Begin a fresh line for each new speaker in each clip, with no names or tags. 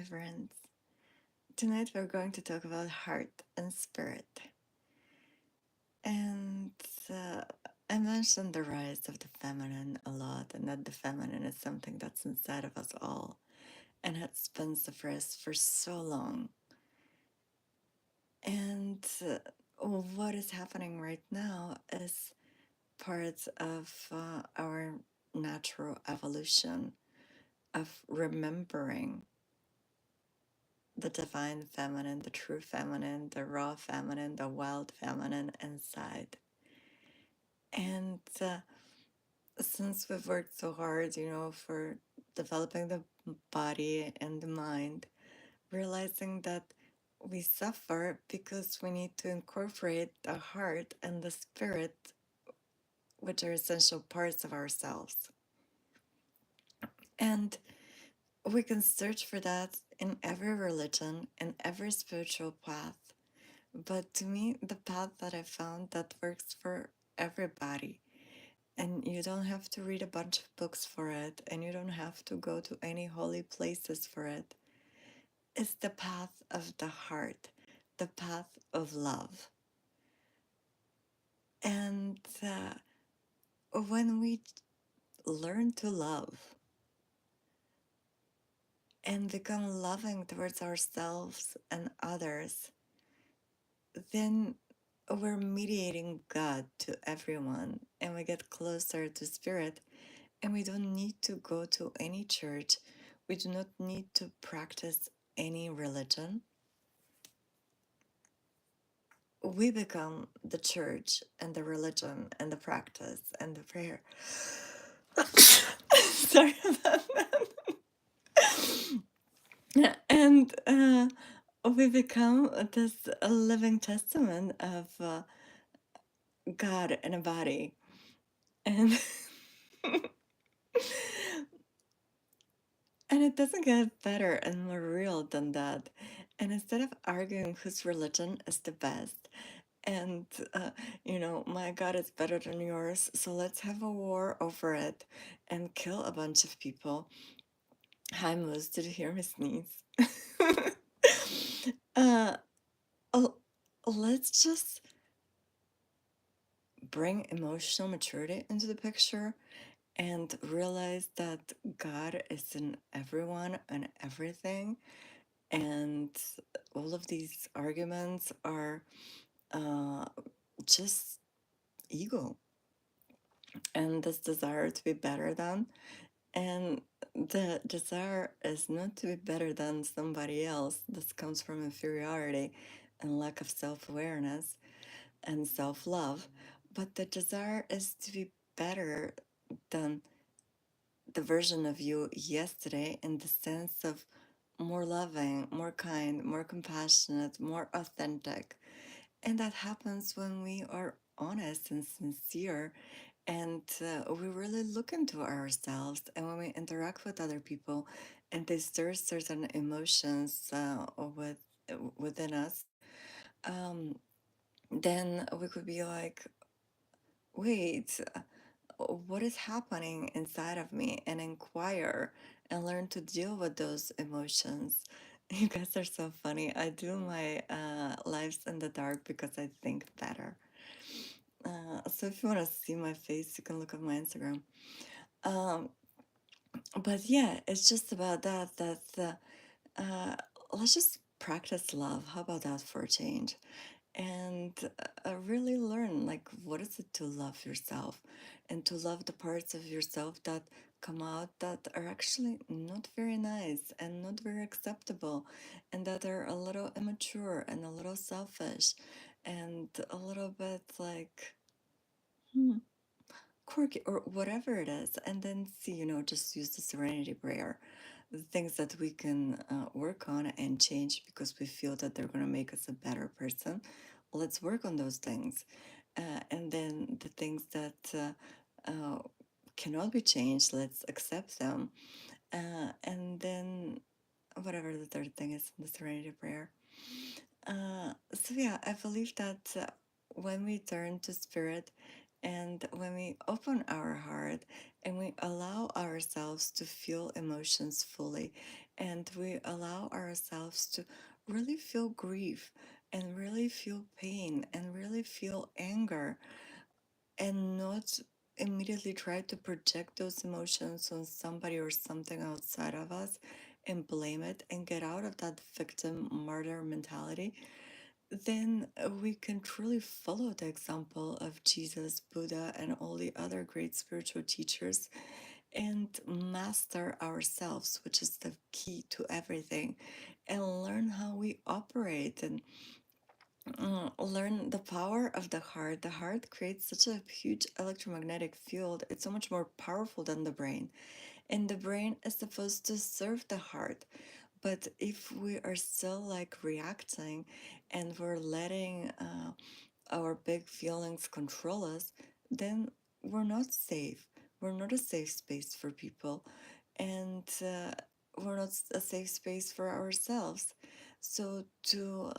friends. Tonight we're going to talk about heart and spirit. And uh, I mentioned the rise of the feminine a lot, and that the feminine is something that's inside of us all and has been suppressed for so long. And what is happening right now is part of our natural evolution of remembering the divine feminine, the true feminine, the raw feminine, the wild feminine inside. And since we've worked so hard, for developing the body and the mind, realizing that we suffer because we need to incorporate the heart and the spirit, which are essential parts of ourselves. And we can search for that in every religion, in every spiritual path. But to me, the path that I found that works for everybody, and you don't have to read a bunch of books for it, and you don't have to go to any holy places for it, is the path of the heart, the path of love. And when we learn to love and become loving towards ourselves and others, then we're mediating God to everyone and we get closer to spirit, and we don't need to go to any church. We do not need to practice any religion. We become the church and the religion and the practice and the prayer. Sorry about that. And we become this living testament of God in a body. And and it doesn't get better and more real than that. And instead of arguing whose religion is the best, and my God is better than yours, so let's have a war over it and kill a bunch of people. Hi, Moose, did you hear me sneeze? uh, oh, let's just bring emotional maturity into the picture and realize that God is in everyone and everything. And all of these arguments are uh, just ego and this desire to be better than. And the desire is not to be better than somebody else. This comes from inferiority and lack of self awareness and self love. But the desire is to be better than the version of you yesterday, in the sense of more loving, more kind, more compassionate, more authentic. And that happens when we are honest and sincere, and we really look into ourselves, and when we interact with other people and they stir certain emotions within us, um, then we could be like, wait, what is happening inside of me, and inquire and learn to deal with those emotions. You guys are so funny. I do my lives in the dark because I think better. So if you want to see my face, you can look at my Instagram. Um, but yeah, it's just about that uh, let's just practice love. How about that for a change? And really learn, like, what is it to love yourself, and to love the parts of yourself that come out that are actually not very nice and not very acceptable, and that are a little immature and a little selfish and a little bit like quirky or whatever it is. And then see, just use the serenity prayer, the things that we can work on and change because we feel that they're going to make us a better person. Let's work on those things. And then the things that cannot be changed, let's accept them. And then whatever the third thing is in the serenity prayer. So yeah, I believe that when we turn to spirit, and when we open our heart and we allow ourselves to feel emotions fully, and we allow ourselves to really feel grief and really feel pain and really feel anger, and not immediately try to project those emotions on somebody or something outside of us and blame it and get out of that victim martyr mentality, then we can truly follow the example of Jesus, Buddha, and all the other great spiritual teachers and master ourselves, which is the key to everything, and learn how we operate and learn the power of the heart. The heart creates such a huge electromagnetic field. It's so much more powerful than the brain. And the brain is supposed to serve the heart. But if we are still like reacting and we're letting our big feelings control us, then we're not safe. We're not a safe space for people. And we're not a safe space for ourselves. So to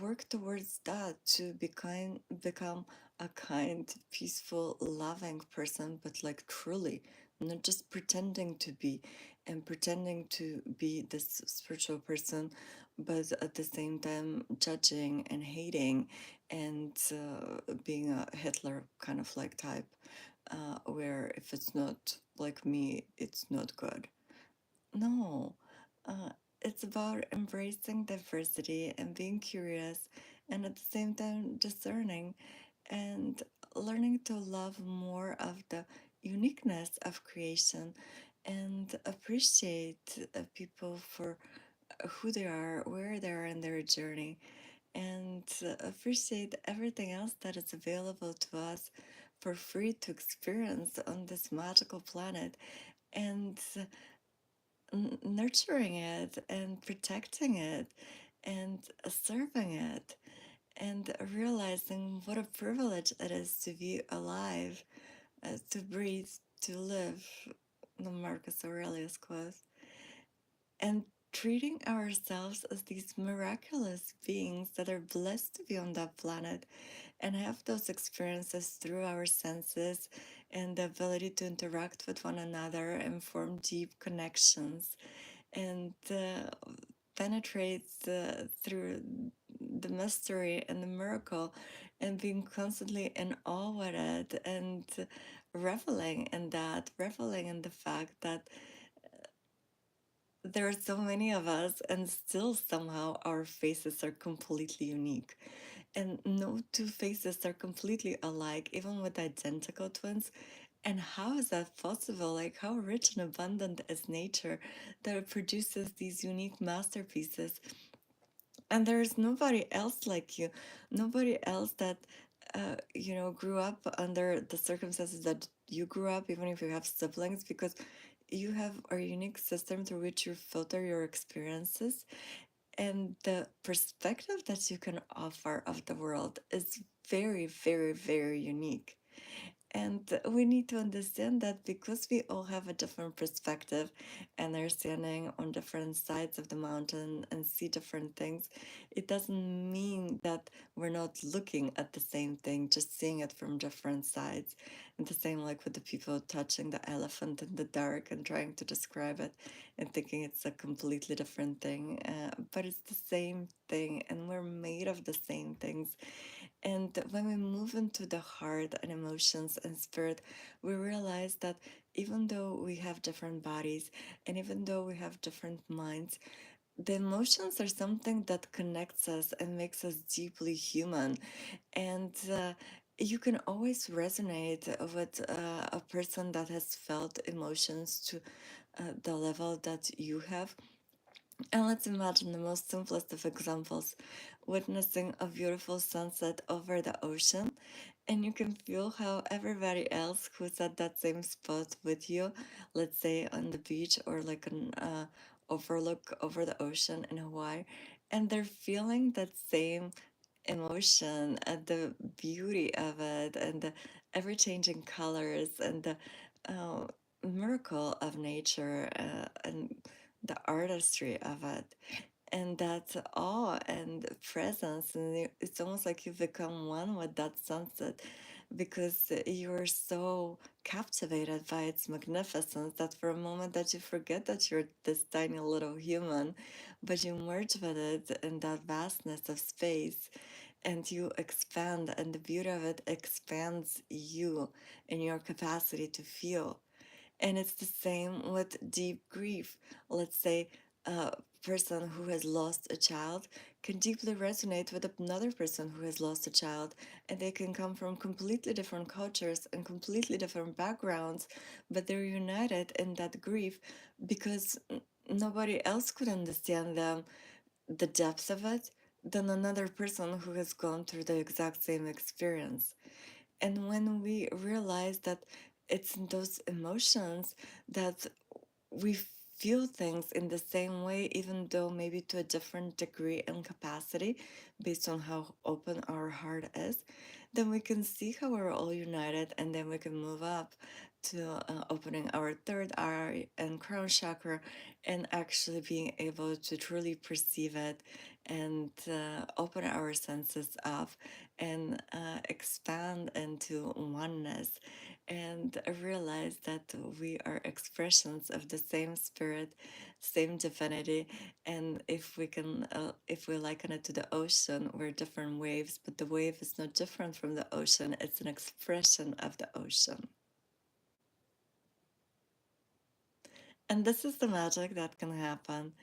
work towards that, to become a kind, peaceful, loving person, but like truly, not just pretending to be and pretending to be this spiritual person, but at the same time judging and hating and being a Hitler kind of like type, where if it's not like me, it's not good. No, uh, it's about embracing diversity and being curious, and at the same time discerning and learning to love more of the uniqueness of creation and appreciate people for who they are, where they are in their journey, and appreciate everything else that is available to us for free to experience on this magical planet. And nurturing it and protecting it and serving it and realizing what a privilege it is to be alive, to breathe, to live, the Marcus Aurelius quote, and treating ourselves as these miraculous beings that are blessed to be on that planet and have those experiences through our senses and the ability to interact with one another and form deep connections and penetrates through the mystery and the miracle and being constantly in awe with it and reveling in that, reveling in the fact that there are so many of us and still somehow our faces are completely unique. And no two faces are completely alike, even with identical twins. And how is that possible? Like, how rich and abundant is nature that it produces these unique masterpieces? And there's nobody else like you, nobody else that, grew up under the circumstances that you grew up, even if you have siblings, because you have a unique system through which you filter your experiences. And the perspective that you can offer of the world is very, very, very unique. And we need to understand that because we all have a different perspective and are standing on different sides of the mountain and see different things, it doesn't mean that we're not looking at the same thing, just seeing it from different sides. And the same like with the people touching the elephant in the dark and trying to describe it and thinking it's a completely different thing. But it's the same thing, and we're made of the same things. And when we move into the heart and emotions and spirit, we realize that even though we have different bodies and even though we have different minds, the emotions are something that connects us and makes us deeply human. And you can always resonate with a person that has felt emotions to the level that you have. And let's imagine the most simplest of examples, witnessing a beautiful sunset over the ocean, and you can feel how everybody else who's at that same spot with you, let's say on the beach or like an overlook over the ocean in Hawaii, and they're feeling that same emotion and the beauty of it and the ever changing colors and the uh, miracle of nature and the artistry of it, and that awe and presence, and it's almost like you become one with that sunset, because you're so captivated by its magnificence that for a moment that you forget that you're this tiny little human, but you merge with it in that vastness of space and you expand, and the beauty of it expands you in your capacity to feel. And it's the same with deep grief. Let's say a person who has lost a child can deeply resonate with another person who has lost a child, and they can come from completely different cultures and completely different backgrounds, but they're united in that grief because nobody else could understand them, the depth of it, than another person who has gone through the exact same experience. And when we realize that it's in those emotions that we feel things in the same way, even though maybe to a different degree and capacity based on how open our heart is, then we can see how we're all united, and then we can move up to opening our third eye and crown chakra and actually being able to truly perceive it and open our senses up and expand into oneness and realize that we are expressions of the same spirit, same divinity. And if we liken it to the ocean, we're different waves, but the wave is not different from the ocean, it's an expression of the ocean. And this is the magic that can happen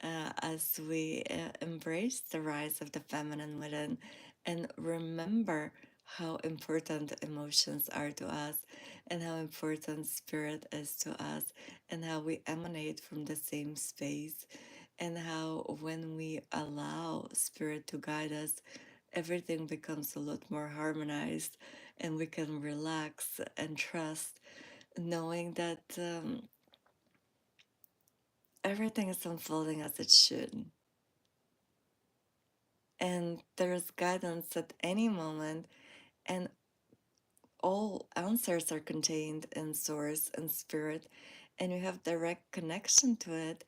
as we embrace the rise of the feminine within and remember how important emotions are to us and how important spirit is to us and how we emanate from the same space and how when we allow spirit to guide us, everything becomes a lot more harmonized and we can relax and trust knowing that everything is unfolding as it should. And there's guidance at any moment, and all answers are contained in source and spirit, and you have direct connection to it.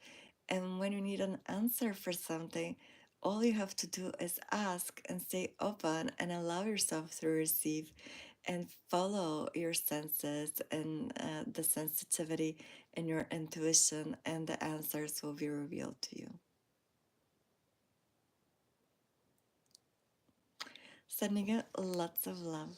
And when you need an answer for something, all you have to do is ask and stay open and allow yourself to receive and follow your senses and the sensitivity and your intuition, and the answers will be revealed to you. Sending you lots of love.